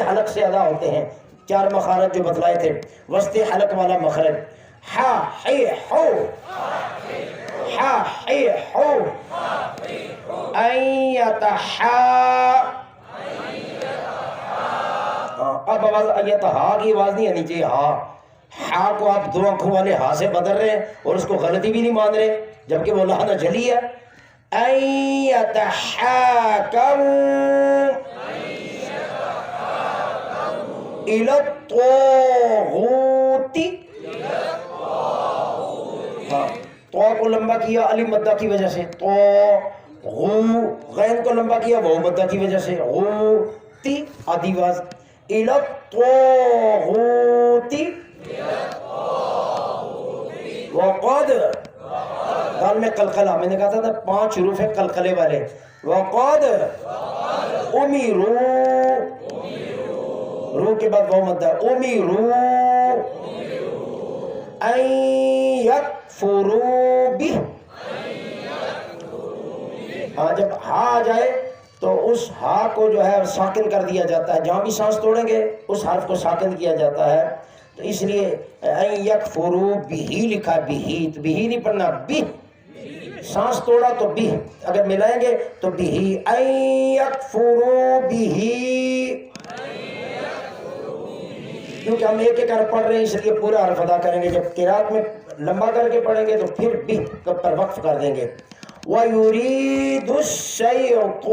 حلق سے ادا ہوتے ہیں، 4 مخارج جو بتلائے تھے، وسط حلق والا مخرج ہا ہی ہو، ہا ہی ہو، ایتہا، اب آواز ایتہا کی آواز نہیں آنی چاہیے، ہا کو آپ 2 آنکھوں والے ہا سے بدل رہے ہیں اور اس کو غلطی بھی نہیں مان رہے جبکہ وہ لہنہ جلی ہے۔ ایتحاکم الی الطاغوت، تو کو لمبا کیا الف مدہ کی وجہ سے، تو غین کو لمبا کیا وہ مدہ کی وجہ سے، غوتی آدھی آواز، الی الطاغوت وقد، دال میں قلقلہ، میں نے کہا تھا 5 حروف ہیں قلقلے والے، وقد امیرو، رو کے بعد وہ مدہ، امیرو ان یکفروا بہ، ہاں جب ہا آ جائے تو اس ہا کو جو ہے ساکن کر دیا جاتا ہے، جہاں بھی سانس توڑیں گے اس حرف کو ساکن کیا جاتا ہے، تو اس لیے ان یکفروا بہ لکھا ہے، بہ تو بہ نہیں پڑھنا، بہ سانس توڑا تو بہ، اگر ملائیں گے تو بہ، ان یکفروا بہ، کیونکہ ہم ایک ایک حرف پڑھ رہے ہیں اس لیے پورا حرف ادا کریں گے، جب قرات میں لمبا کر کے پڑھیں گے تو پھر بہ پر وقف کر دیں گے۔ وَيُرِيدُ الشَّيْطَانُ،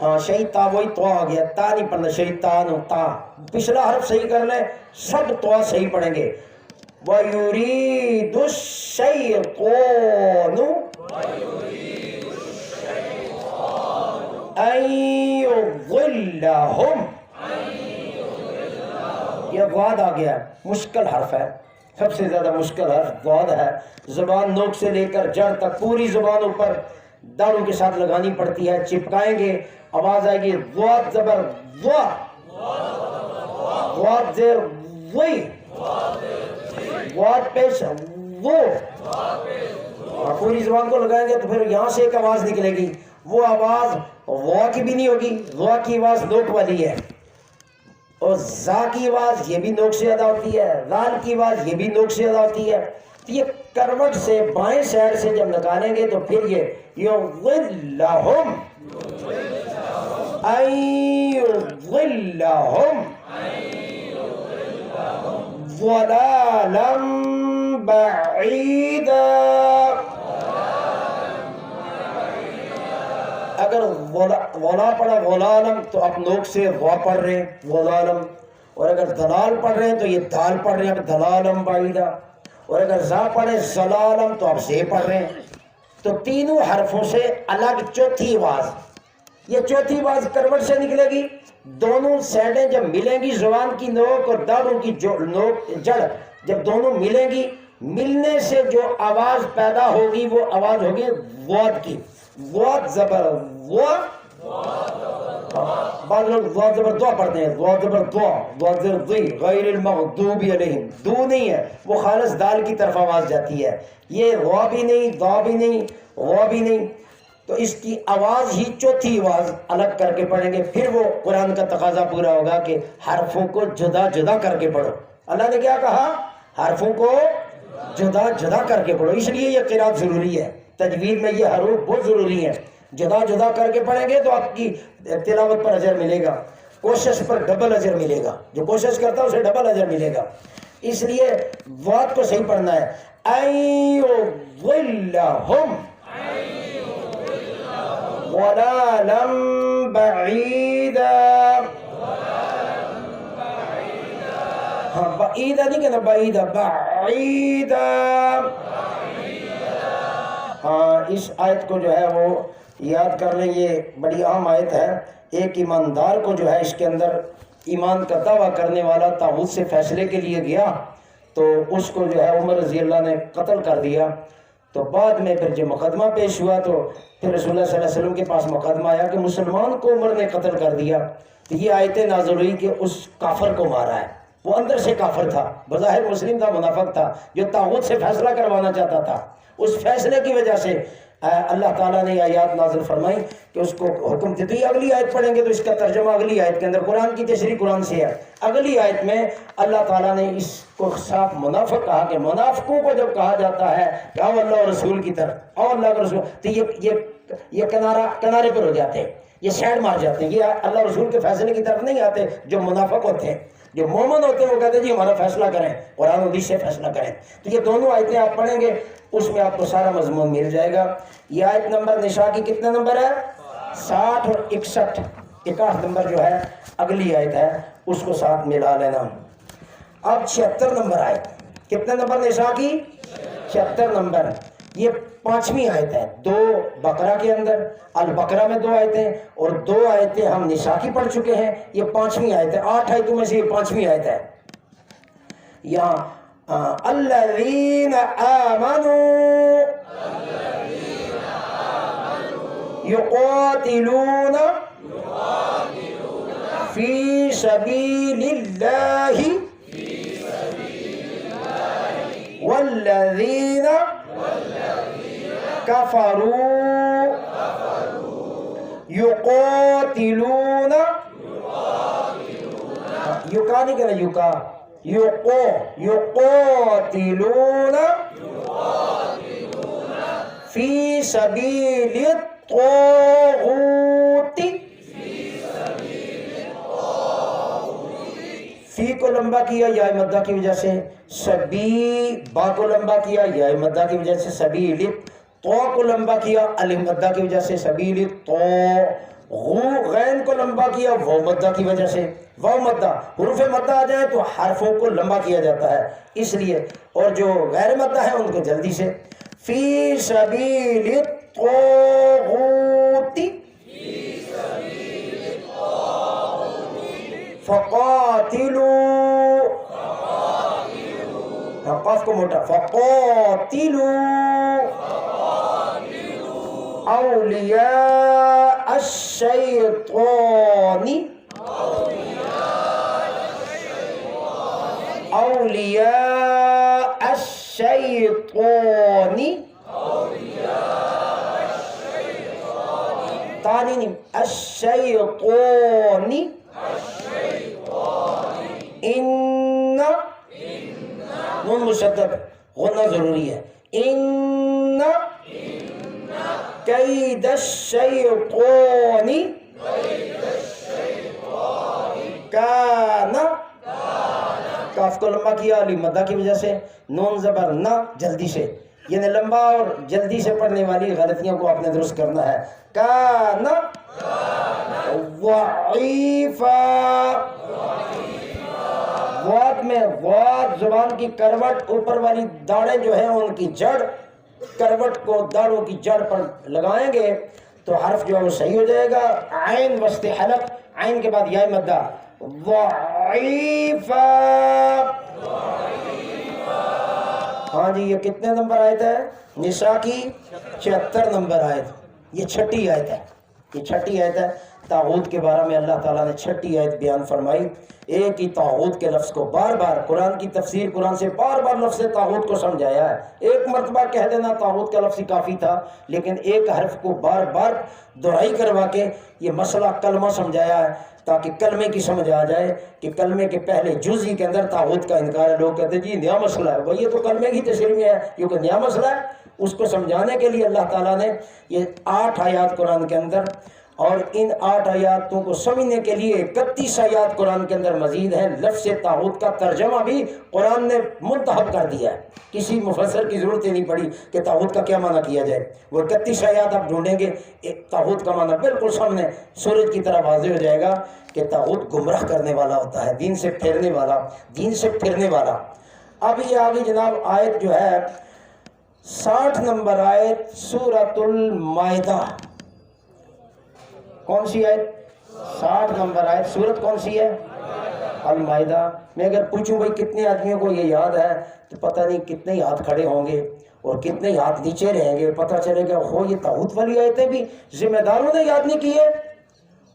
ہاں شیطان وہی تو آ گیا، تا نہیں پڑھنا، شیطان تا، پچھلا حرف صحیح کر لیں سب تو صحیح پڑھیں گے۔ وَيُرِيدُ الشَّيْطَانُ أَن يُضِلَّهُمْ، یہ غاد آ گیا، مشکل حرف ہے، سب سے زیادہ مشکل حرف غاد ہے، زبان نوک سے لے کر جڑ تک پوری زبان اوپر داڑوں کے ساتھ لگانی پڑتی ہے، چپکائیں گے آواز آئے گی غاد زبر غا، غاد زیر غی، غاد پیش وہ، پوری زبان کو لگائیں گے تو پھر یہاں سے ایک آواز نکلے گی، وہ آواز غا کی بھی نہیں ہوگی، غا کی آواز نوک والی ہے، اور زا کی آواز یہ بھی نوک سے ادا ہوتی ہے، لال کی آواز یہ بھی نوک سے ادا ہوتی ہے، تو یہ کروٹ سے بائیں سائڈ سے جب نکالیں گے تو پھر یہ یضلہم، ان یضلہم ضلالا بعیدا، اگر غلا پڑھا غلالم تو آپ نوک سے غا پڑھ رہے ہیں غلالم، اور اگر دلال پڑھ رہے ہیں تو یہ دال پڑھ رہے ہیں اب دلالم بعیدہ، اور اگر زا پڑھے زلالم تو آپ زے پڑھ رہے ہیں، تو تینوں حرفوں سے الگ چوتھی آواز، یہ چوتھی آواز کروٹ سے نکلے گی، دونوں سیڈیں جب ملیں گی زبان کی نوک اور داڑوں کی نوک جڑ جب دونوں ملیں گی، ملنے سے جو آواز پیدا ہوگی وہ آواز ہوگی غاد کی، غاد زبر غا، بعض لوگ غاد زبر دعا پڑھتے ہیں، غاد زبر دعا، غاد زبر ضی، غیر المغضوب علیہم، دو نہیں ہے، وہ خالص دال کی طرف آواز جاتی ہے، یہ غا بھی نہیں، دا بھی نہیں، غا بھی نہیں، تو اس کی آواز ہی چوتھی آواز الگ کر کے پڑھیں گے، پھر وہ قرآن کا تقاضا پورا ہوگا کہ حرفوں کو جدا جدا کر کے پڑھو۔ اللہ نے کیا کہا؟ حرفوں کو جدا جدا کر کے پڑھو، اس لیے یہ قرات ضروری ہے، تجوید میں یہ حروف بہت ضروری ہے، جدا جدا کر کے پڑھیں گے تو آپ کی تلاوت پر اجر ملے گا، کوشش پر ڈبل اجر ملے گا، جو کوشش کرتا ہے اسے ڈبل اجر ملے گا، اس لیے واد کو صحیح پڑھنا ہے، ایضلہم ضلالا بعیدا، ہاں بعیدا نہیں کہنا بعیدا، بعیدا، ہاں اس آیت کو جو ہے وہ یاد کر لیں، یہ بڑی اہم آیت ہے، ایک ایماندار کو جو ہے اس کے اندر ایمان کا دعویٰ کرنے والا طاغوت سے فیصلے کے لیے گیا تو اس کو جو ہے عمر رضی اللہ نے قتل کر دیا، تو بعد میں پھر جب مقدمہ پیش ہوا تو پھر رسول اللہ صلی اللہ علیہ وسلم کے پاس مقدمہ آیا کہ مسلمان کو عمر نے قتل کر دیا، تو یہ آیتیں نازل ہوئی کہ اس کافر کو مارا ہے، وہ اندر سے کافر تھا، بظاہر مسلم تھا، منافق تھا، جو طاغوت سے فیصلہ کروانا چاہتا تھا، اس فیصلے کی وجہ سے اللہ تعالیٰ نے آیات نازل فرمائی کہ اس کو حکم دے. تو یہ اگلی آیت پڑھیں گے تو اس کا ترجمہ اگلی آیت کے اندر، قرآن کی تشریح قرآن سے ہے. اگلی آیت میں اللہ تعالیٰ نے اس کو صاف منافق کہا کہ منافقوں کو جب کہا جاتا ہے کہ آؤ اللہ اور رسول کی طرف، آؤ اللہ کے رسول، تو یہ کنارے پر ہو جاتے ہیں، یہ سائڈ مار جاتے ہیں، یہ اللہ رسول کے فیصلے کی طرف نہیں آتے. جو منافق ہوتے ہیں، جو مومن ہوتے ہیں، وہ کہتے ہیں جی ہمارا فیصلہ کریں، قرآن و حدیث سے فیصلہ کریں. تو یہ دونوں آیتیں آپ پڑھیں گے، اس میں آپ کو سارا مضمون مل جائے گا. یہ آیت نمبر نساء کی کتنا نمبر ہے؟ 60 اور 61. 61 نمبر جو ہے اگلی آیت ہے، اس کو ساتھ ملا لینا. اب 76 نمبر آیت، کتنے نمبر نساء کی؟ 76 نمبر. یہ 5ویں آیت ہے 2 بقرہ کے اندر. البقرہ میں 2 آیتیں اور 2 آیتیں ہم نساء کی پڑھ چکے ہیں. یہ 5ویں آیت ہے. 8 آیتوں میں سے یہ 5ویں آیت ہے. یہاں الذین آمنوا یقاتلون فی سبیل اللہ والذین کفروا یقاتلون، یقا نہیں کہنا، یقا، یقاتلون فی سبیل الطاغوت. فی کو لمبا کیا یا مدہ کی وجہ سے، سبی با کو لمبا کیا یا مدہ کی وجہ سے، سبیل تو کو لمبا کیا الف مدہ کی وجہ سے، سبیل تو. غین کو لمبا کیا وہ مدہ کی وجہ سے. وہ مدہ، حروف مدہ آ جائے تو حرفوں کو لمبا کیا جاتا ہے اس لیے، اور جو غیر مدہ ہے ان کو جلدی سے. فی سبیل الطاغوت فقاتلوا، قاف کو موٹا، فقاتلوا اولیاء الشیطان، اولیاء الشیطان، تانی نہیں، الشیطان. ان نون مشدد، غنہ ضروری ہے. ان کید الشیطان کان، کاف کو لمبا کیا علی مدہ کی وجہ سے، نون زبر نہ جلدی سے، یعنی لمبا اور جلدی سے پڑھنے والی غلطیوں کو آپ نے درست کرنا ہے. کان ضعیفا، غوات میں غوات زبان کی کروٹ، اوپر والی داڑیں جو ہیں ان کی جڑ، کروٹ کو داڑوں کی جڑ پر لگائیں گے تو حرف جو ہے وہ صحیح ہو جائے گا. عین وسط حلق، عین کے بعد یا مدہ. ضعیفا. ہاں جی، یہ کتنے نمبر آیت ہے؟ نساء کی 76 نمبر آیت. یہ 6ٹھی آیت ہے، یہ 6ٹھی آیت ہے. طاغوت کے بارے میں اللہ تعالیٰ نے 6ٹھی آیت بیان فرمائی. ایک ہی طاغوت کے لفظ کو بار بار، قرآن کی تفسیر قرآن سے بار بار لفظ طاغوت کو سمجھایا ہے. ایک مرتبہ کہہ دینا طاغوت کا لفظ ہی کافی تھا، لیکن ایک حرف کو بار بار دہرائی کروا کے یہ مسئلہ کلمہ سمجھایا ہے تاکہ کلمے کی سمجھ آ جائے کہ کلمے کے پہلے جزئی کے اندر طاغوت کا انکار ہے. لوگ کہتے ہیں جی نیا مسئلہ ہے، بھئی یہ تو کلمے کی تشریح میں ہے، کیونکہ نیا مسئلہ ہے. اس کو سمجھانے کے لیے اللہ تعالیٰ نے یہ 8 آیات قرآن کے اندر، اور ان 8 آیاتوں کو سمجھنے کے لیے 31 آیات قرآن کے اندر مزید ہیں. لفظ طاغوت کا ترجمہ بھی قرآن نے منتخب کر دیا ہے، کسی مفسر کی ضرورت ہی نہیں پڑی کہ طاغوت کا کیا معنی کیا جائے. وہ 31 آیات آپ ڈھونڈیں گے، طاغوت کا معنی بالکل سامنے سورج کی طرح واضح ہو جائے گا کہ طاغوت گمراہ کرنے والا ہوتا ہے، دین سے پھیرنے والا، دین سے پھرنے والا. اب یہ آگے جناب آیت جو ہے 60 نمبر آیت سورۃ المائدہ. کون سی آیت؟ 60 نمبر آیت. سورت کون سی ہے؟ المائدہ. میں اگر پوچھوں بھائی کتنے آدمیوں کو یہ یاد ہے تو پتہ نہیں کتنے ہی ہاتھ کھڑے ہوں گے اور کتنے ہی ہاتھ نیچے رہیں گے. پتہ چلے گا ہو یہ طاغوت والی آیتیں بھی ذمہ داروں نے یاد نہیں کی ہے.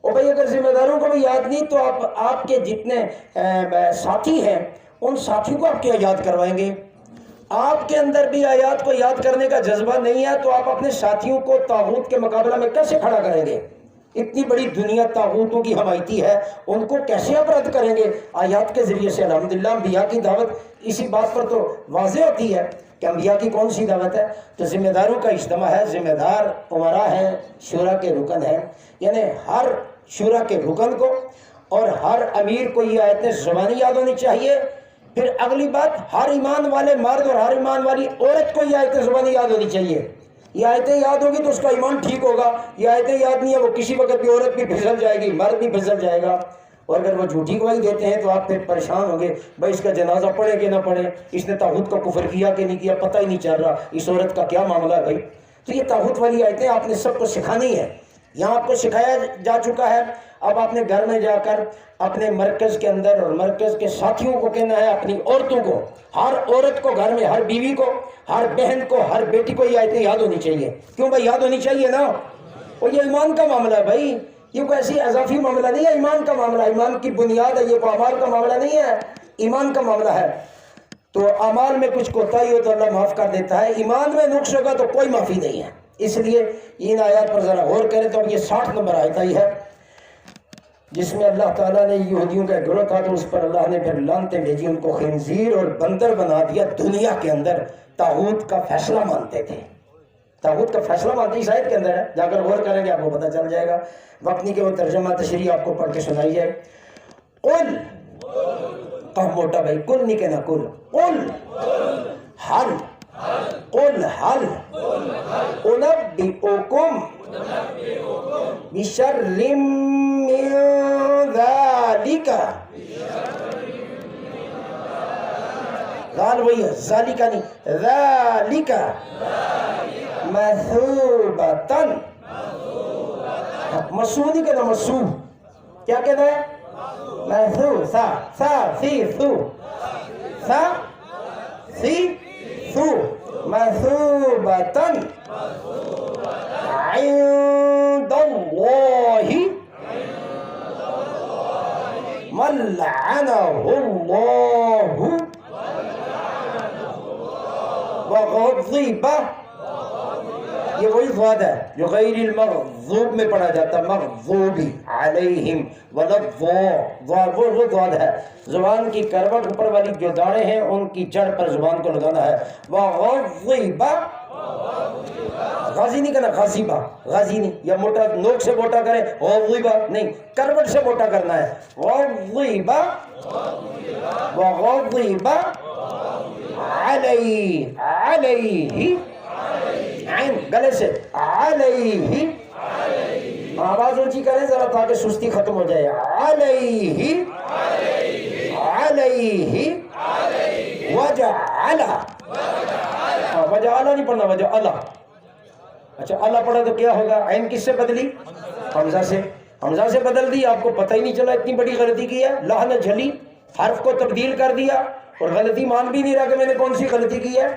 اور بھائی اگر ذمہ داروں کو بھی یاد نہیں تو آپ کے جتنے ساتھی ہیں ان ساتھیوں کو آپ کیا یاد کروائیں گے؟ آپ کے اندر بھی آیات کو یاد کرنے کا جذبہ نہیں ہے تو آپ اپنے ساتھیوں کو طاغوت کے مقابلہ میں کیسے کھڑا کریں گے؟ اتنی بڑی دنیا طاغوتوں کی حمایتی ہے، ان کو کیسے آپ رد کریں گے؟ آیات کے ذریعے سے الحمدللہ انبیاء کی دعوت اسی بات پر تو واضح ہوتی ہے کہ انبیاء کی کون سی دعوت ہے؟ تو ذمہ داروں کا اجتماع ہے، ذمہ دار امراء ہیں، شورا کے رکن ہیں، یعنی ہر شورا کے رکن کو اور ہر امیر کو یہ آیتیں زبانی یاد ہونی چاہیے۔ پھر اگلی بات، ہر ایمان والے مرد اور ہر ایمان والی عورت کو یہ آیتیں زبانی یاد ہونی چاہیے۔ یہ آیتیں یاد ہوگی تو اس کا ایمان ٹھیک ہوگا، یہ آیتیں یاد نہیں ہے وہ کسی وقت بھی عورت بھی پھسل جائے گی، مرد بھی پھسل جائے گا، اور اگر وہ جھوٹی گواہی دیتے ہیں تو آپ پھر پریشان ہوں گے، بھائی اس کا جنازہ پڑھے کہ نہ پڑھے، اس نے طاغوت کا کفر کیا کہ نہیں کیا، پتہ ہی نہیں چل رہا، اس عورت کا کیا معاملہ ہے بھائی۔ تو یہ طاغوت والی آیتیں آپ نے سب کو سکھانی ہے، یہاں آپ کو سکھایا جا چکا ہے۔ اب آپ نے گھر میں جا کر اپنے مرکز کے اندر اور مرکز کے ساتھیوں کو کہنا ہے، اپنی عورتوں کو، ہر عورت کو گھر میں، ہر بیوی کو، ہر بہن کو، ہر بیٹی کو یہ آیتیں یاد ہونی چاہیے۔ کیوں بھائی یاد ہونی چاہیے نا؟ اور یہ ایمان کا معاملہ ہے بھائی، یہ کوئی ایسی اضافی معاملہ نہیں ہے، ایمان کا معاملہ، ایمان کی بنیاد ہے، یہ کوئی اعمال کا معاملہ نہیں ہے، ایمان کا معاملہ ہے۔ تو اعمال میں کچھ کوتاہی ہو تو اللہ معاف کر دیتا ہے، ایمان میں نقص ہوگا تو کوئی معافی نہیں ہے۔ اس لیے ان آیات پر ذرا غور کریں تو یہ 60 نمبر آیت آئی ہے جس میں اللہ تعالیٰ نے یہودیوں کا گروہ تھا تو اس پر اللہ نے پھر لعنتیں بھیجی، ان کو خنزیر اور بندر بنا دیا۔ دنیا کے اندر طاغوت کا فیصلہ مانتے تھے، طاغوت کا فیصلہ مانتے اس آیت کے اندر ہے، جا کر غور کریں گے آپ کو پتہ چل جائے گا، وقت نہیں کہ وہ ترجمہ تشریح آپ کو پڑھ کے سنائی جائے۔ قل، کہا موٹا بھائی، کل نہیں کہنا، کل، قل حل، قل حل انبئکم بشر من ذالک، ذال وہی ہے، ذالک نہیں، ذالک مثوبتن، مسو نہیں کہنا، مسو کیا کہنا ہے؟ مثو، سا سی سو، سا سی سو، مثوبتن عند اللہ من لعنہ اللہ وغضب، یہ وہی ضاد ہے جو غیر المغضوب میں پڑھا جاتا ہے، مغضوبی علیہم وہ ضاد ہے، زبان کی کروٹ اوپر والی جو داڑیں ہیں ان کی جڑ پر زبان کو لگانا ہے۔ وغضب، غازی نہیں کہنا، غازیبہ، غازی نہیں، یا موٹا نوک سے موٹا کرے، غضب نہیں، کروٹ سے موٹا کرنا ہے، غضب، وغضب علیہ، عین گلے سے، علیہ، آواز اونچی کریں ذرا تاکہ سستی ختم ہو جائے، علیہ، علیہ، وجعل، وجعل نہیں پڑھنا، وجعل، اچھا اللہ پڑھا تو کیا ہوگا؟ عین کس سے بدلی؟ حمزہ سے، حمزہ سے بدل دی، آپ کو پتہ ہی نہیں چلا اتنی بڑی غلطی کی ہے، لہن جھلی، حرف کو تبدیل کر دیا اور غلطی مان بھی نہیں رہا کہ میں نے کون سی غلطی کی ہے،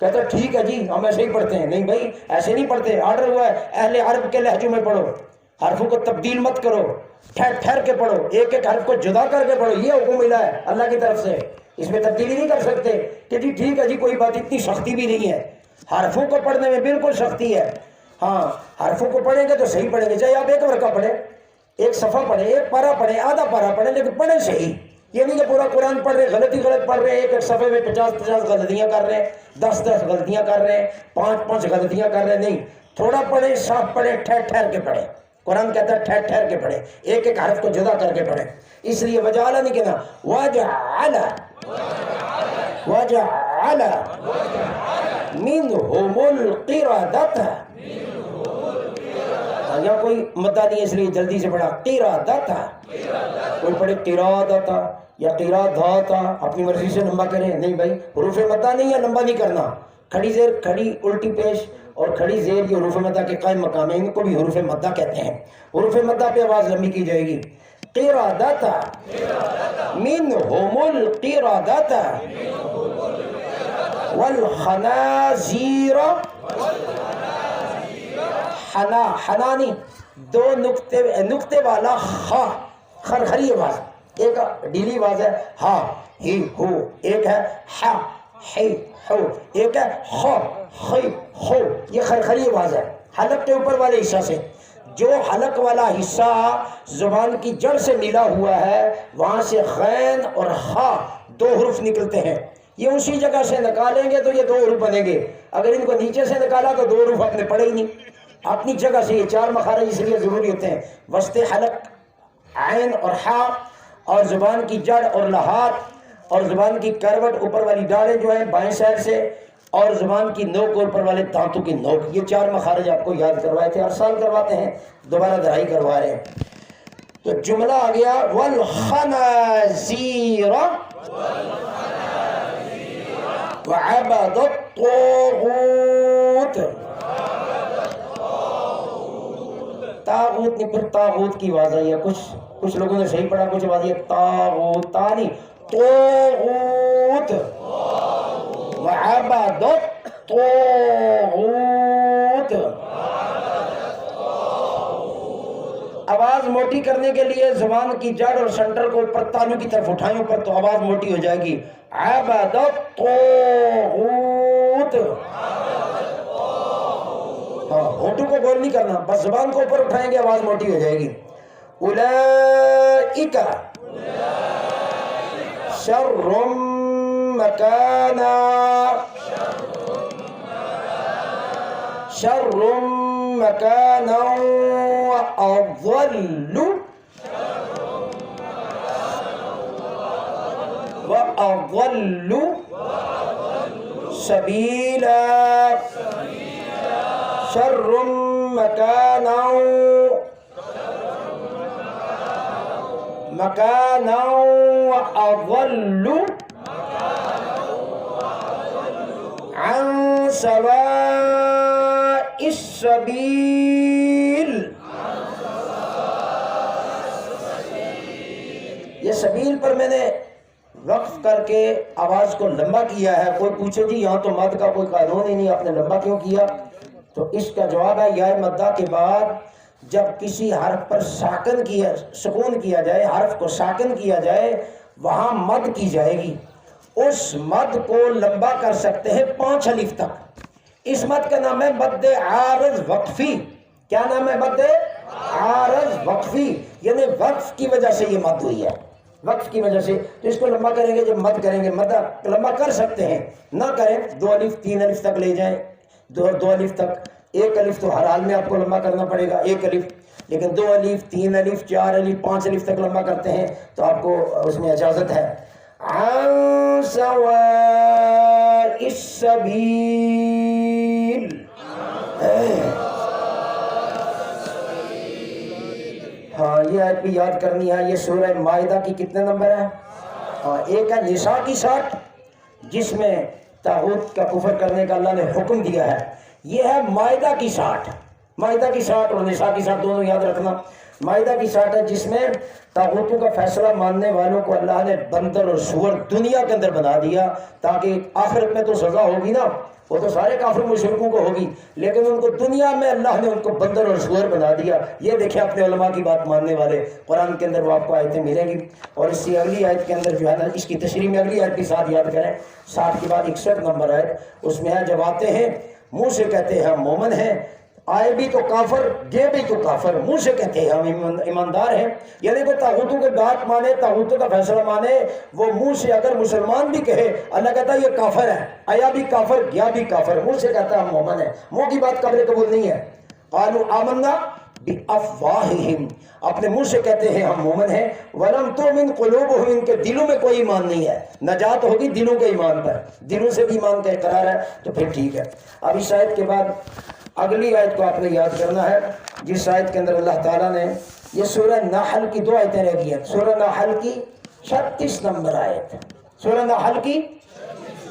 کہتا ٹھیک ہے جی ہم ایسے ہی پڑھتے ہیں۔ نہیں بھائی ایسے نہیں پڑھتے، آرڈر ہوا ہے اہل عرب کے لہجوں میں پڑھو، حرفوں کو تبدیل مت کرو، ٹھہر ٹھہر کے پڑھو، ایک ایک حرف کو جدا کر کے پڑھو، یہ حکم ملا ہے اللہ کی طرف سے، اس میں تبدیلی نہیں کر سکتے کہ جی ٹھیک ہے جی کوئی بات، اتنی سختی بھی نہیں ہے، حرفوں کو پڑھنے میں بالکل سختی ہے، ہاں حرفوں کو پڑھیں گے تو صحیح پڑھیں گے، چاہے آپ ایک ورقہ پڑھیں، ایک صفحہ پڑھیں، ایک پارہ پڑھیں، آدھا پارہ پڑھیں، لیکن پڑھیں صحیح، یہ نہیں کہ پورا قرآن پڑھ رہے غلط پڑھ رہے ہیں، ایک ایک صفحے میں 50 غلطیاں کر رہے ہیں، 10 غلطیاں کر رہے ہیں، 5 غلطیاں کر رہے ہیں، نہیں، تھوڑا پڑھیں، صاف پڑھیں، ٹھہر ٹھہر کے پڑھیں، قرآن کہتا ہے ٹھہر ٹھہر کے پڑھیں، ایک ایک حرف کو جدا کر کے پڑھیں، اس لیے وجعل نہیں کہنا، وجعل، وجعل منہم القردۃ، یہاں کوئی مدہ نہیں ہے اس لیے جلدی سے پڑھا، قردۃ، کوئی پڑھے قرادۃ یا قرادات، اپنی مرضی سے لمبا کریں، نہیں بھائی حروف مدہ نہیں ہے، لمبا نہیں کرنا، کھڑی زیر کھڑی الٹی پیش اور کھڑی زیر یہ حروف مدہ کے قائم مقام ہے، ان کو بھی حروف مدہ کہتے ہیں، حروف مدہ پہ آواز لمبی کی جائے گی، قرادۃ منہم القردۃ والخنازیر، حنا نہیں، 2 نقطے والا خا، خرخری آواز، ایک ڈیلی آواز ہے ہا ہی ہو، ایک ہے ہا ہے ہو، ایک ہے خ خی خو، یہ خرخری آواز ہے حلق کے اوپر والے حصہ سے. جو حلق والا حصہ زبان کی جڑ سے ملا ہوا ہے وہاں سے غین اور خا دو حروف نکلتے ہیں. یہ اسی جگہ سے نکالیں گے تو یہ دو حروف بنیں گے. اگر ان کو نیچے سے نکالا تو دو حروف آپ نے پڑھے ہی نہیں. اپنی جگہ سے یہ چار مخارج اس لیے ضروری ہوتے ہیں. وسط حلق عین اور ہا، اور زبان کی جڑ اور لحاظ اور زبان کی کروٹ اوپر والی ڈاڑیں جو ہیں بائیں سائڈ سے، اور زبان کی نوک اوپر والے دانتوں کی نوک. یہ چار مخارج آپ کو یاد کروائے تھے، ہر سال کرواتے ہیں، دوبارہ دہرائی کروا رہے ہیں. تو جملہ آ گیا والخنازیر وعبد الطاغوت. تاغوت نہیں، پھر تاغوت کی آواز آئی ہے. کچھ لوگوں نے صحیح پڑھا، کچھ آواز ہے تاغوت، تا نہیں، طاغوت. وعبد الطاغوت. آواز موٹی کرنے کے لیے زبان کی جڑ اور سینٹر کو اوپر تالو کی طرف اٹھائیں اوپر تو آواز موٹی ہو جائے گی. عبد الطاغوت. ہونٹوں کو گول نہیں کرنا، بس زبان کو اوپر اٹھائیں گے آواز موٹی ہو جائے گی. اولئک شر مکانا، شر مکانا وأضل سبیلا. شر مکانا وأضل عن سواء السبیل. یہ سبیل پر میں نے وقف کر کے آواز کو لمبا کیا ہے. کوئی پوچھے جی یہاں تو مد کا کوئی قانون ہی نہیں، آپ نے لمبا کیوں کیا؟ تو اس کا جواب ہے یا مدہ کے بعد جب کسی حرف پر سکون کیا جائے، حرف کو ساکن کیا جائے، وہاں مد کی جائے گی. اس مد کو لمبا کر سکتے ہیں 5 الف تک. اس مد کا نام ہے مد عارض وقفی. کیا نام ہے؟ مد عارض وقفی، یعنی وقف کی وجہ سے یہ مد ہوئی ہے، وقف کی وجہ سے. تو اس کو لمبا کریں گے، جب مد کریں گے، مد لمبا کر سکتے ہیں، نہ کریں 2 الف 3 الف تک لے جائیں، 2 الف تک. 1 الف تو ہر حال میں آپ کو لمبا کرنا پڑے گا، 1 الف. لیکن 2 الف 3 الف 4 الف 5 الف تک لمبا کرتے ہیں تو آپ کو اس میں اجازت ہے. عن سواء السبیل. ہاں یہ آیت بھی یاد کرنی ہے. یہ سورہ مائدہ کی کتنے نمبر ہے؟ ہاں ایک ہے نساء کی 60 جس میں طاغوت کا کفر کرنے کا اللہ نے حکم دیا ہے. یہ ہے مائدہ کی 60. مائدہ کی 60 اور نساء کی 60 دونوں یاد رکھنا. مائدہ کی 60 ہے جس میں طاغوتوں کا فیصلہ ماننے والوں کو اللہ نے بندر اور سور دنیا کے اندر بنا دیا تاکہ آخرت میں تو سزا ہوگی نا، وہ تو سارے کافر مشرکوں کو ہوگی، لیکن ان کو دنیا میں اللہ نے ان کو بندر اور سور بنا دیا. یہ دیکھیں اپنے علماء کی بات ماننے والے، قرآن کے اندر وہ آپ کو آیتیں ملیں گی. اور اس کی اگلی آیت کے اندر جو ہے نا، اس کی تشریح میں اگلی آیت کے ساتھ یاد کریں، 60 کے بعد 61 نمبر آیت. اس میں ہے جب آتے ہیں منہ سے کہتے ہیں ہم مومن ہیں، آئے بھی تو کافر، گئے بھی تو کافر، منہ سے کہتے ہیں ہم ایماندار ہیں. یعنی وہ طاغوتوں کی بات مانے، طاغوتوں کا فیصلہ مانے، وہ منہ سے اگر مسلمان بھی کہے اللہ کہتا ہے یہ کافر ہے، آیا بھی کافر گیا بھی کافر، منہ سے کہتا ہے ہم مومن ہیں. منہ کی بات قابل قبول نہیں ہے. قالوا آمنا بافواہہم، اپنے منہ سے کہتے ہیں ہم مومن ہیں. ولم تؤمن قلوبہم، ان کے دلوں میں کوئی ایمان نہیں ہے. نجات ہوگی دلوں کے ایمان پر، دلوں سے بھی ایمان کا اقرار ہے تو پھر ٹھیک ہے. اب اس آیت کے بعد اگلی آیت کو آپ نے یاد کرنا ہے جس آیت کے اندر اللہ تعالیٰ نے، یہ سورہ نحل کی 2 آیتیں رہ گئی ہیں. سورہ نحل کی 36 نمبر آیت، سورہ نحل کی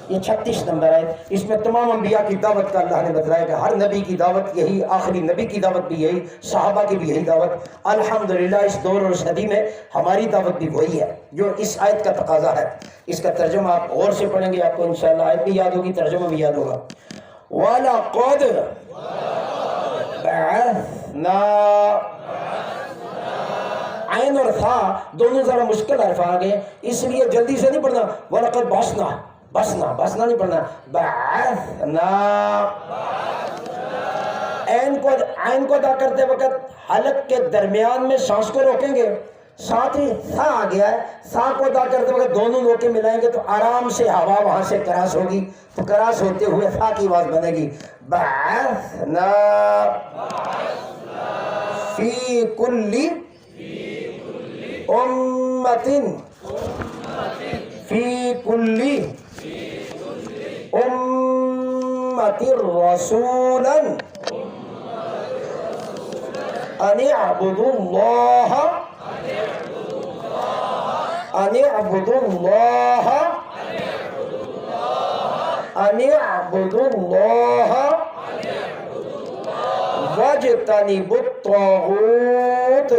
یہ 36 نمبر آیت. اس میں تمام انبیاء کی دعوت کا اللہ نے بتلایا کہ ہر نبی کی دعوت یہی، آخری نبی کی دعوت بھی یہی، صحابہ کی بھی یہی دعوت. الحمدللہ اس دور اور صدی میں ہماری دعوت بھی وہی ہے جو اس آیت کا تقاضا ہے. اس کا ترجمہ آپ غور سے پڑھیں گے، آپ کو انشاءاللہ آیت بھی یاد ہوگی، ترجمہ بھی یاد ہوگا. وَلَقَدْ بعثنا، عین اور تھا دونوں ذرا مشکل حرف آ گئے، اس لیے جلدی سے نہیں پڑھنا. وَلَقَدْ بعثنا بسنا نہیں پڑھنا، بعثنا. عین کو ادا کرتے وقت حلق کے درمیان میں سانس کو روکیں گے، ساتھ ہی سا آ گیا ہے، سا کو ادا کرتے وقت دونوں نوکے ملائیں گے تو آرام سے ہوا وہاں سے کراس ہوگی، تو کراس ہوتے ہوئے سا کی آواز بنے گی. بعثنا فی کل امت فی کل امت رسولا ان اعبدوا اللہ ان اعبدوا اللہ ان اعبدوا اللہ واجتنبوا الطاغوت.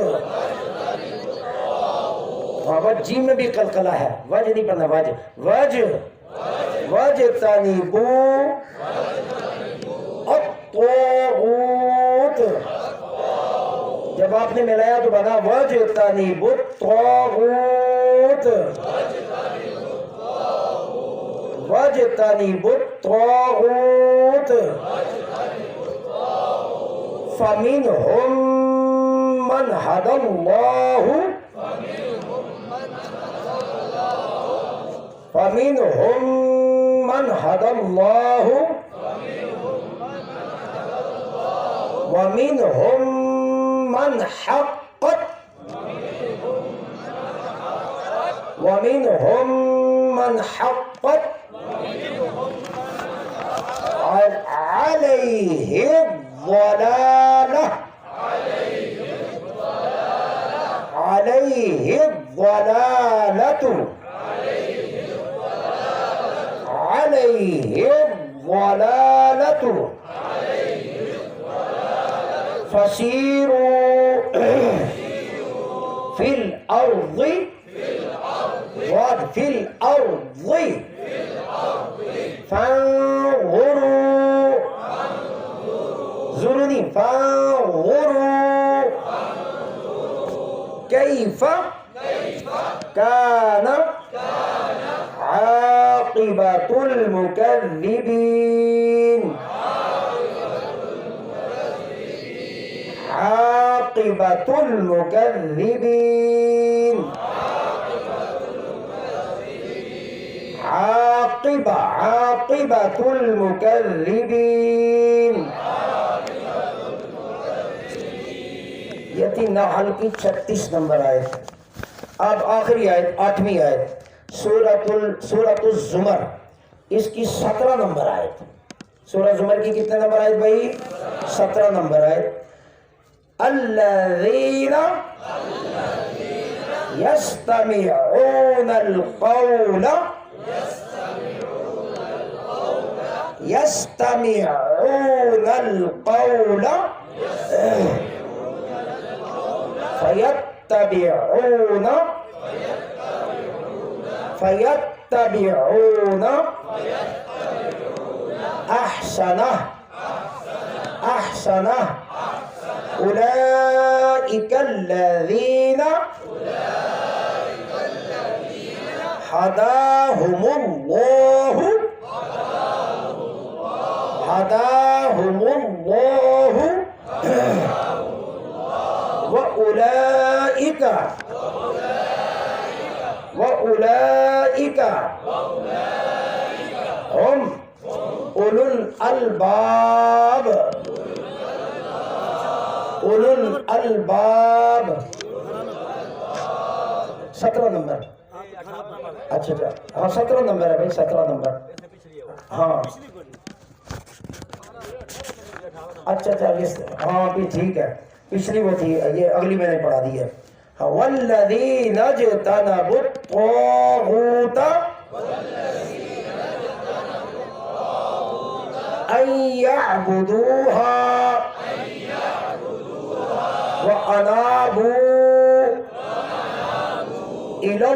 جی میں بھی قلقلہ ہے، وج نہیں پڑھنا، واجتنبوا الطاغوت. جب آپ نے ملایا تو بنا واجتنبوا الطاغوت واجتنبوا الطاغوت. فمنهم من هدى الله فمنهم من هدى الله ومنهم من حقت ومنهم من حقت عليه الضلالة عليه الضلالة عليه الضلالة فسيروا في الأرض وفي الأرض فانظروا زرني فانظروا كيف كان عاقبة المكذبين عاقبة المكذبين عاقبة المكذبين. یہ تھی نحل کی 36 نمبر آیت. اب آخری آیت 8ویں آیت سورۃ الزمر، اس کی 17 نمبر آیت. سورہ زمر کی کتنے نمبر آیت بھائی؟ 17 نمبر آیت. الذین یستمعون القول يستمعون القول فيتبعون أحسنه أولئك الذين هداهم الله وأولئك هم أولو الألباب. 17 نمبر. اچھا ہاں 17 نمبر ہے بھائی، 17 نمبر. ہاں اچھا ہاں بھی ٹھیک ہے، پچھلی وہ تھی، یہ اگلی میں نے پڑھا دی ہے. والذین اجتنبوا الطاغوت ان يعبدوها وأنابوا إلى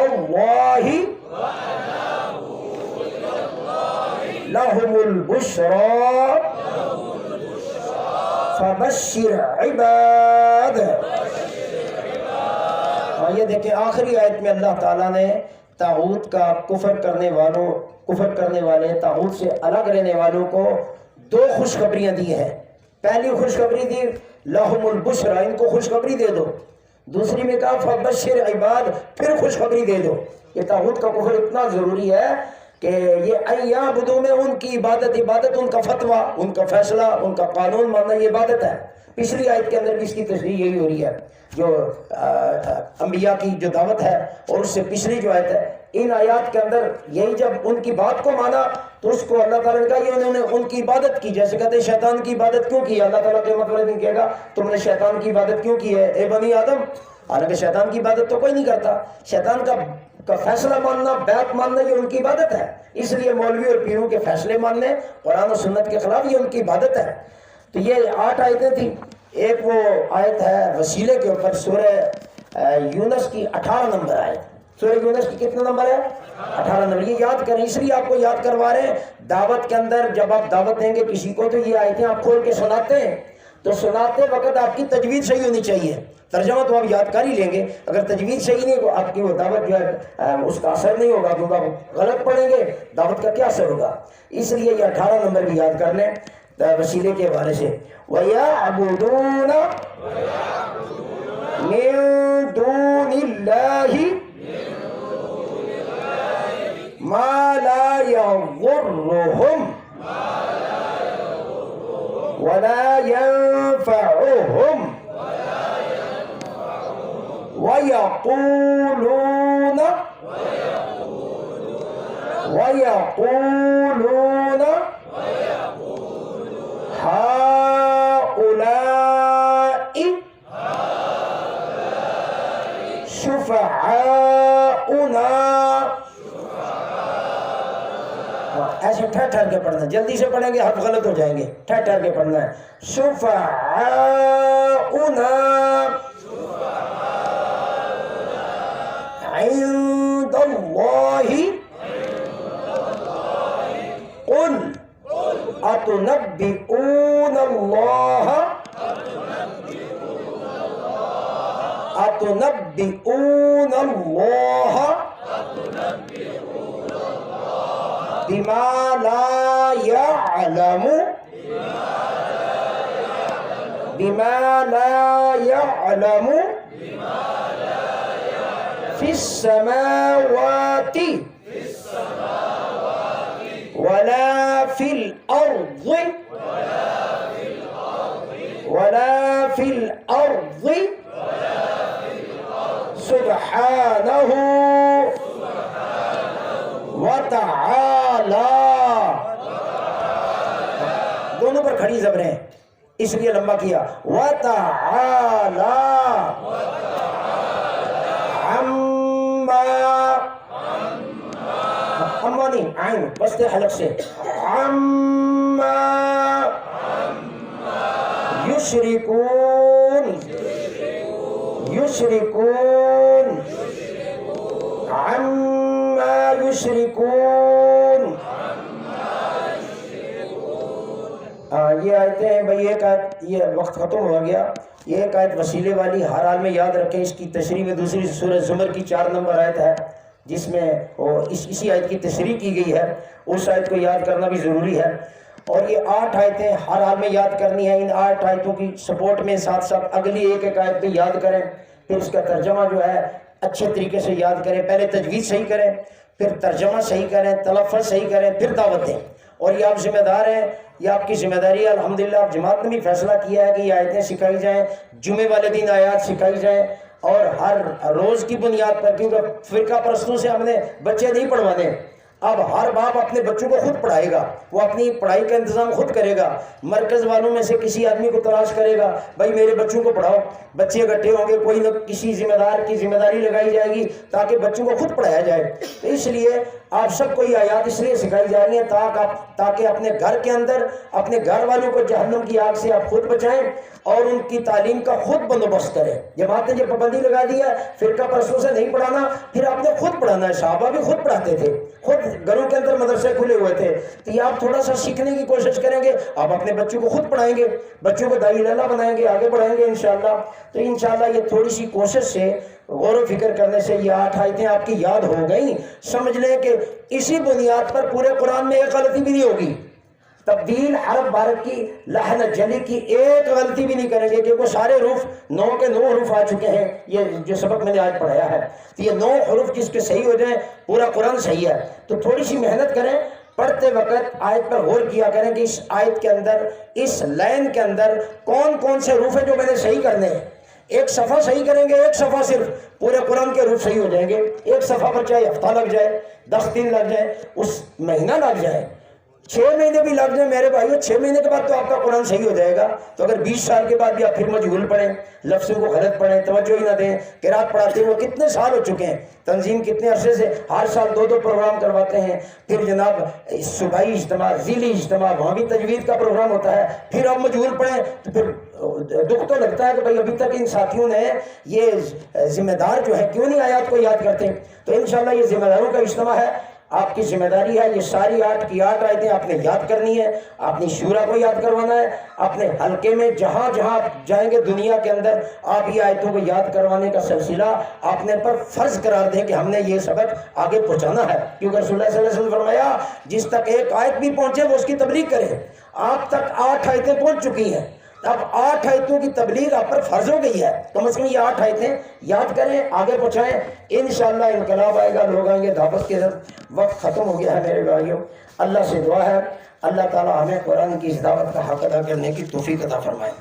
الله لهم البشرى فبشر عباد آگے دیکھیں آخری آیت میں اللہ تعالیٰ نے طاغوت کا کفر کرنے والے طاغوت سے الگ رہنے والوں کو دو خوشخبریاں دی ہیں. پہلی خوشخبری دی لہم البشرا، ان کو خوشخبری دے دو. دوسری میں کہا فبشر عباد، پھر خوشخبری دے دو. یہ طاغوت کا کفر اتنا ضروری ہے کہ یہ ایعبدوا میں ان کی عبادت ان کا فتویٰ، ان کا فیصلہ، ان کا قانون ماننا یہ عبادت ہے. پچھلی آیت کے اندر بھی اس کی تشریح یہی ہو رہی ہے، جو انبیاء کی جو دعوت ہے اور اس سے پچھلی جو آیت ہے، ان آیات کے اندر یہی جب ان کی بات کو مانا تو اس کو اللہ تعالیٰ نے کہا یہ انہوں نے ان کی عبادت کی. جیسے کہتے ہیں شیطان کی عبادت کیوں کی؟ اللہ تعالیٰ قیامت والے دن کہے گا تم نے شیطان کی عبادت کیوں کی ہے اے بنی آدم؟ حالانکہ شیطان کی عبادت تو کوئی نہیں کرتا. شیطان کا فیصلہ ماننا، بیعت ماننا یہ ان کی عبادت ہے. اس لیے مولوی اور پیروں کے فیصلے ماننے قرآن و سنت کے خلاف یہ ان کی عبادت ہے. تو یہ 8 آیتیں تھیں. ایک وہ آیت ہے وسیلے کے اوپر، سورہ یونس کی 18 نمبر آیت. سورہ یونس کی کتنا نمبر ہے؟ 18 نمبر. یہ یاد کریں، اس لیے آپ کو یاد کروا رہے ہیں. دعوت کے اندر جب آپ دعوت دیں گے کسی کو تو یہ آیتیں آپ کھول کے سناتے ہیں تو سناتے وقت آپ کی تجوید صحیح ہونی چاہیے. ترجمہ تو آپ یاد کر ہی لیں گے، اگر تجوید صحیح نہیں تو آپ کی وہ دعوت جو ہے اس کا اثر نہیں ہوگا، کیونکہ آپ غلط پڑھیں گے دعوت کا کیا اثر ہوگا. اس لیے یہ 18 نمبر بھی یاد کر لیں وسیلے کے حوالے سے. وَيَعْبُدُونَ مِن دُونِ اللَّهِ مَا لَا يَضُرُّهُمْ وَلَا يَنفَعُهُمْ وَيَقُولُونَ هَؤُلَاءِ شُفَعَاؤُنَا. ایسے ٹھہر ٹھہر کے پڑھنا، جلدی سے پڑھیں گے حرف غلط ہو جائیں گے. ٹھہر ٹھہر کے پڑھنا ہے. شُفَعَاؤُنَا عِندَ اللَّهِ قُلْ أَتُنَبِّئُونَ اللَّهَ بِمَا لَا يَعْلَمُ فِي السَّمَاوَاتِ وَلَا فِي الْأَرْضِ سُبْحَانَهُ وَتَعَالَى. دونوں پر کھڑی زبریں ہیں اس لیے لمبا کیا. وَتَعَالَى عَمَّا نہیں عین بستے حلق سے. عَمَّا يُشْرِكُونَ عَمَّا يُشْرِكُونَ. یہ آیتیں ہیں بھائی. ایک آیت یہ وقت ختم ہو گیا. یہ ایک آیت وسیلے والی ہر حال میں یاد رکھیں. اس کی تشریح میں دوسری سورہ زمر کی 4 نمبر آیت ہے جس میں اسی آیت کی تشریح کی گئی ہے. اس آیت کو یاد کرنا بھی ضروری ہے. اور یہ 8 آیتیں ہر حال میں یاد کرنی ہیں. ان 8 آیتوں کی سپورٹ میں ساتھ ساتھ اگلی ایک آیت بھی یاد کریں. پھر اس کا ترجمہ جو ہے اچھے طریقے سے یاد کریں. پہلے تجوید صحیح کریں، پھر ترجمہ صحیح کریں، تلفظ صحیح کریں، پھر دعوت دیں. اور یہ آپ ذمہ دار ہیں، یہ آپ کی ذمہ داری ہے. الحمدللہ آپ جماعت نے بھی فیصلہ کیا ہے کہ یہ آیتیں سکھائی جائیں، جمعے والے دن آیات سکھائی جائیں اور ہر روز کی بنیاد پر. کیونکہ فرقہ پرستوں سے ہم نے بچے نہیں پڑھوانے. اب ہر باپ اپنے بچوں کو خود پڑھائے گا، وہ اپنی پڑھائی کا انتظام خود کرے گا. مرکز والوں میں سے کسی آدمی کو تلاش کرے گا بھائی میرے بچوں کو پڑھاؤ. بچے اکٹھے ہوں گے، کوئی نہ کسی ذمہ دار کی ذمہ داری لگائی جائے گی تاکہ بچوں کو خود پڑھایا جائے. اس لیے آپ سب کو یہ آیات اس لیے سکھائی جا رہی ہیں تاکہ اپنے گھر کے اندر اپنے گھر والوں کو جہنم کی آگ سے آپ خود بچائیں اور ان کی تعلیم کا خود بندوبست کریں. جماعت نے جو پابندی لگا دی ہے فرقہ پرستوں سے نہیں پڑھانا، پھر آپ نے خود پڑھانا ہے. صحابہ بھی خود پڑھاتے تھے، خود گھروں کے اندر مدرسے کھلے ہوئے تھے، تو یہ آپ تھوڑا سا سیکھنے کی کوشش کریں گے، آپ اپنے بچوں کو خود پڑھائیں گے، بچوں کو داعی اللہ بنائیں گے، آگے بڑھائیں گے انشاءاللہ۔ تو انشاءاللہ یہ تھوڑی سی کوشش سے، غور و فکر کرنے سے یہ 8 آیتیں آپ کی یاد ہو گئیں۔ سمجھ لیں کہ اسی بنیاد پر پورے قرآن میں ایک غلطی بھی نہیں ہوگی، تبدیل حرف بارک کی، لحن جلی کی ایک غلطی بھی نہیں کریں گے، کہ وہ سارے حروف 9 کے 9 حروف آ چکے ہیں، یہ جو سبق میں نے آج پڑھایا ہے، تو یہ 9 حروف جس کے صحیح ہو جائیں پورا قرآن صحیح ہے۔ تو تھوڑی سی محنت کریں، پڑھتے وقت آیت پر غور کیا کریں کہ اس آیت کے اندر، اس لائن کے اندر کون کون سے حروف ہیں جو میں نے صحیح کرنے ہیں۔ ایک صفحہ صحیح کریں گے، ایک صفحہ صرف، پورے قرآن کے حروف صحیح ہو جائیں گے۔ ایک صفحہ پر چاہے ہفتہ لگ جائے، 10 دن لگ جائے، اس مہینہ لگ جائے، 6 مہینے بھی لگ جائیں میرے بھائیو، 6 مہینے کے بعد تو آپ کا قرآن صحیح ہو جائے گا۔ تو اگر 20 سال کے بعد بھی آپ پھر مجہول پڑھیں، لفظوں کو غلط پڑھیں، توجہ ہی نہ دیں، قرات پڑھاتے ہوئے کتنے سال ہو چکے ہیں، تنظیم کتنے عرصے سے ہر سال 2 پروگرام کرواتے ہیں، پھر جناب صوبائی اجتماع، ضلعی اجتماع، وہاں بھی تجوید کا پروگرام ہوتا ہے، پھر آپ مجہول پڑھیں تو پھر دکھ تو لگتا ہے کہ بھائی ابھی تک ان ساتھیوں نے یہ ذمہ دار جو ہے کیوں نہیں آیات کو یاد کرتے۔ تو انشاءاللہ یہ ذمہ داروں کا اجتماع ہے، آپ کی ذمہ داری ہے، یہ ساری 8 کی 8 آیتیں آپ نے یاد کرنی ہے، اپنی شورا کو یاد کروانا ہے، اپنے حلقے میں جہاں جہاں جائیں گے دنیا کے اندر آپ یہ آیتوں کو یاد کروانے کا سلسلہ آپ نے پر فرض قرار دیں کہ ہم نے یہ سبق آگے پہنچانا ہے، کیونکہ رسول اللہ صلی اللہ علیہ وسلم فرمایا جس تک ایک آیت بھی پہنچے وہ اس کی تبلیغ کرے۔ آپ تک 8 آیتیں پہنچ چکی ہیں، اب 8 آیتوں کی تبلیغ آپ پر فرض ہو گئی ہے، کم از کم یہ 8 آیتیں یاد کریں، آگے پہنچائیں، انشاءاللہ انقلاب آئے گا، لوگ آئیں گے دعوت کے ساتھ۔ وقت ختم ہو گیا ہے میرے بھائیوں، اللہ سے دعا ہے اللہ تعالی ہمیں قرآن کی اس دعوت کا حق ادا کرنے کی توفیق عطا فرمائے۔